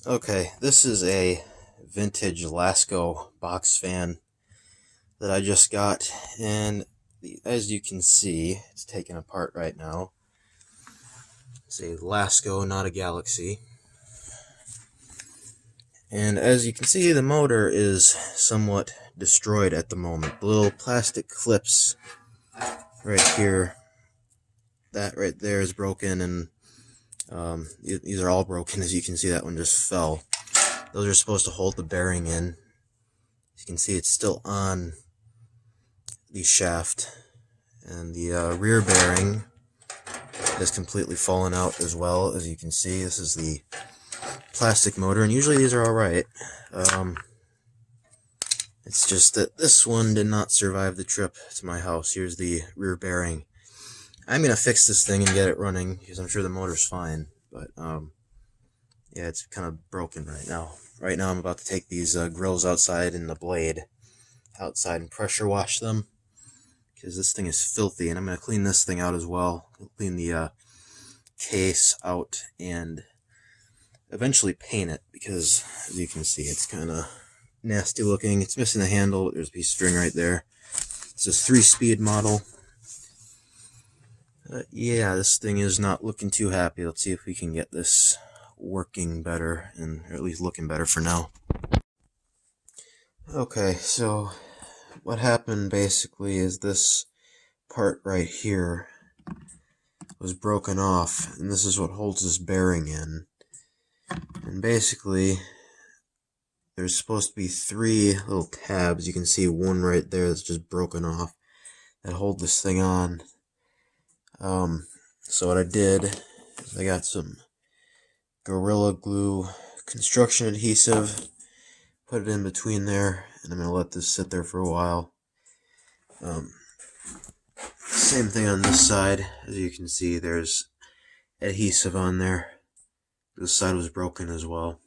Okay, this is a vintage Lasko box fan that I just got, and as you can see, it's taken apart right now. It's a Lasko, not a Galaxy. And as you can see, the motor is somewhat destroyed at the moment. The little plastic clips right here, that right there is broken, and these are all broken. As you can see, that one just fell. Those are supposed to hold the bearing in. As you can see, it's still on the shaft, and the rear bearing has completely fallen out as well. As you can see, this is the plastic motor, and usually these are alright. It's just that this one did not survive the trip to my house. Here's the rear bearing. I'm going to fix this thing and get it running, because I'm sure the motor's fine, but yeah, it's kind of broken right now. Right now I'm about to take these grills outside and the blade outside and pressure wash them, because this thing is filthy, and I'm going to clean this thing out as well. Clean the case out and eventually paint it, because as you can see, it's kind of nasty looking. It's missing the handle, but there's a piece of string right there. It's a 3-speed model. Yeah, this thing is not looking too happy. Let's see if we can get this working better, or at least looking better for now. Okay, so what happened basically is this part right here was broken off, and this is what holds this bearing in. And basically, there's supposed to be 3 little tabs. You can see one right there that's just broken off that hold this thing on. So what I did is I got some Gorilla Glue construction adhesive, put it in between there, and I'm going to let this sit there for a while. Same thing on this side. As you can see, there's adhesive on there. This side was broken as well.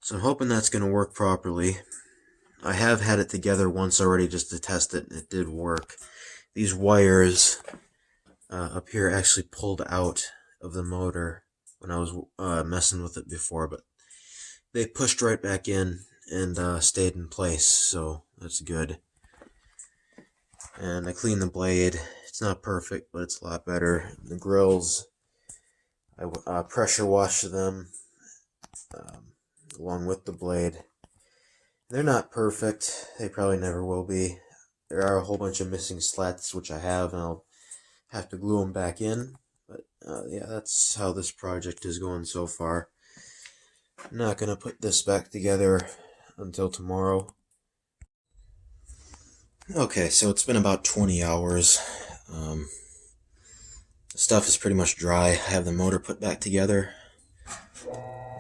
So I'm hoping that's going to work properly. I have had it together once already just to test it, and it did work. These wires up here actually pulled out of the motor when I was messing with it before, but they pushed right back in and stayed in place, so that's good. And I cleaned the blade. It's not perfect, but it's a lot better. The grills, I pressure washed them along with the blade. They're not perfect. They probably never will be. There are a whole bunch of missing slats, which I have, and I'll have to glue them back in. But yeah, that's how this project is going so far. I'm not going to put this back together until tomorrow. Okay, so it's been about 20 hours. The stuff is pretty much dry. I have the motor put back together.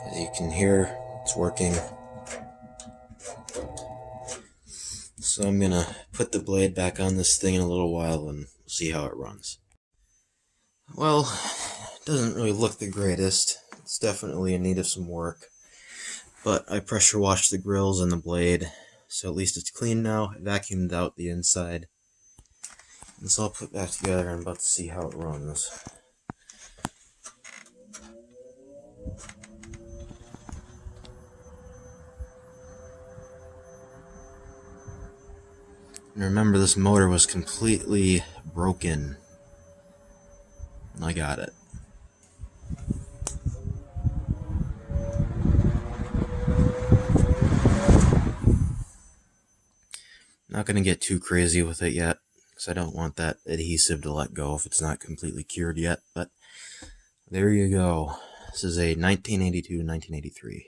As you can hear, it's working. So I'm going to put the blade back on this thing in a little while and see how it runs. Well, it doesn't really look the greatest. It's definitely in need of some work. But I pressure washed the grills and the blade, so at least it's clean now. I vacuumed out the inside. And so I'll put back together, and I'm about to see how it runs. And remember, this motor was completely broken. And I got it. Not going to get too crazy with it yet, because I don't want that adhesive to let go if it's not completely cured yet. But there you go. This is a 1982-1983